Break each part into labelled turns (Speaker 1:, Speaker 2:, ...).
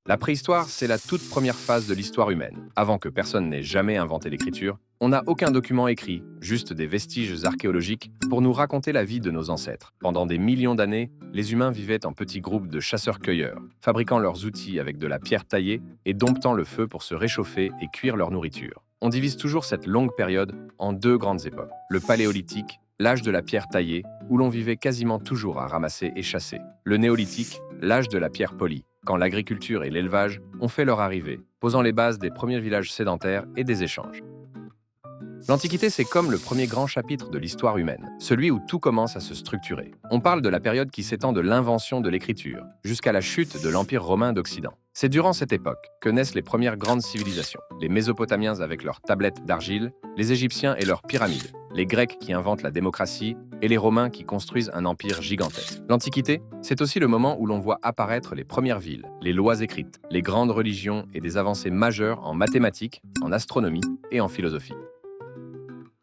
Speaker 1: La préhistoire, c'est la toute première phase de l'histoire humaine. Avant que personne n'ait jamais inventé l'écriture, on n'a aucun document écrit, juste des vestiges archéologiques pour nous raconter la vie de nos ancêtres. Pendant des millions d'années, les humains vivaient en petits groupes de chasseurs-cueilleurs, fabriquant leurs outils avec de la pierre taillée et domptant le feu pour se réchauffer et cuire leur nourriture. On divise toujours cette longue période en deux grandes époques. Le Paléolithique, l'âge de la pierre taillée, où l'on vivait quasiment toujours à ramasser et chasser. Le Néolithique, l'âge de la pierre polie, quand l'agriculture et l'élevage ont fait leur arrivée, posant les bases des premiers villages sédentaires et des échanges. L'Antiquité, c'est comme le premier grand chapitre de l'histoire humaine, celui où tout commence à se structurer. On parle de la période qui s'étend de l'invention de l'écriture jusqu'à la chute de l'Empire romain d'Occident. C'est durant cette époque que naissent les premières grandes civilisations. Les Mésopotamiens avec leurs tablettes d'argile, les Égyptiens et leurs pyramides, les Grecs qui inventent la démocratie et les Romains qui construisent un empire gigantesque. L'Antiquité, c'est aussi le moment où l'on voit apparaître les premières villes, les lois écrites, les grandes religions et des avancées majeures en mathématiques, en astronomie et en philosophie.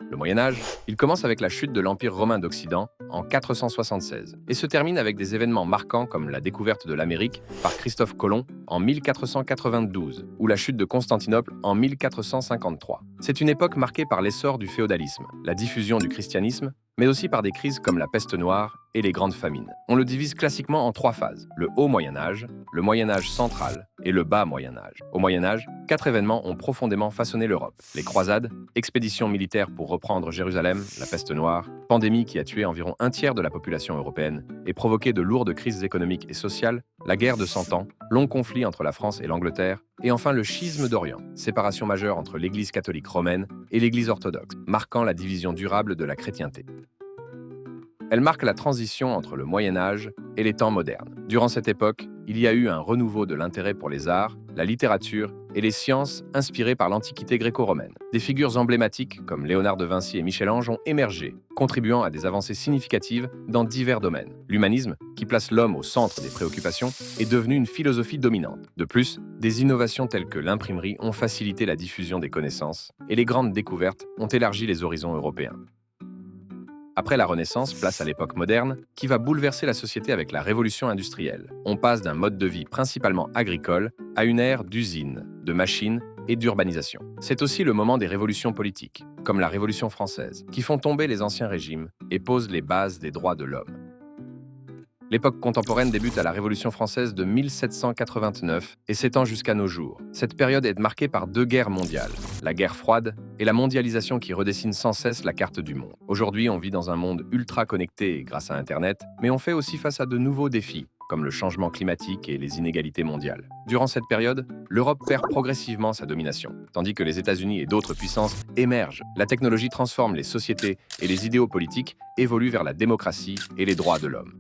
Speaker 1: Le Moyen-Âge, il commence avec la chute de l'Empire romain d'Occident en 476 et se termine avec des événements marquants comme la découverte de l'Amérique par Christophe Colomb en 1492 ou la chute de Constantinople en 1453. C'est une époque marquée par l'essor du féodalisme, la diffusion du christianisme, mais aussi par des crises comme la peste noire et les grandes famines. On le divise classiquement en trois phases: le Haut Moyen-Âge, le Moyen-Âge central et le Bas Moyen-Âge. Au Moyen-Âge, 4 événements ont profondément façonné l'Europe: les croisades, expéditions militaires pour reprendre Jérusalem, la peste noire, pandémie qui a tué environ un tiers de la population européenne et provoqué de lourdes crises économiques et sociales, la guerre de 100 ans, long conflit entre la France et l'Angleterre, et enfin le schisme d'Orient, séparation majeure entre l'Église catholique romaine et l'Église orthodoxe, marquant la division durable de la chrétienté. Elle marque la transition entre le Moyen Âge et les temps modernes. Durant cette époque, il y a eu un renouveau de l'intérêt pour les arts, la littérature et les sciences inspirées par l'Antiquité gréco-romaine. Des figures emblématiques comme Léonard de Vinci et Michel-Ange ont émergé, contribuant à des avancées significatives dans divers domaines. L'humanisme, qui place l'homme au centre des préoccupations, est devenu une philosophie dominante. De plus, des innovations telles que l'imprimerie ont facilité la diffusion des connaissances et les grandes découvertes ont élargi les horizons européens. Après la Renaissance, place à l'époque moderne, qui va bouleverser la société avec la révolution industrielle. On passe d'un mode de vie principalement agricole à une ère d'usines, de machines et d'urbanisation. C'est aussi le moment des révolutions politiques, comme la Révolution française, qui font tomber les anciens régimes et posent les bases des droits de l'homme. L'époque contemporaine débute à la Révolution française de 1789 et s'étend jusqu'à nos jours. Cette période est marquée par deux guerres mondiales, la guerre froide et la mondialisation qui redessine sans cesse la carte du monde. Aujourd'hui, on vit dans un monde ultra connecté grâce à Internet, mais on fait aussi face à de nouveaux défis, comme le changement climatique et les inégalités mondiales. Durant cette période, l'Europe perd progressivement sa domination, tandis que les États-Unis et d'autres puissances émergent. La technologie transforme les sociétés et les idéaux politiques évoluent vers la démocratie et les droits de l'homme.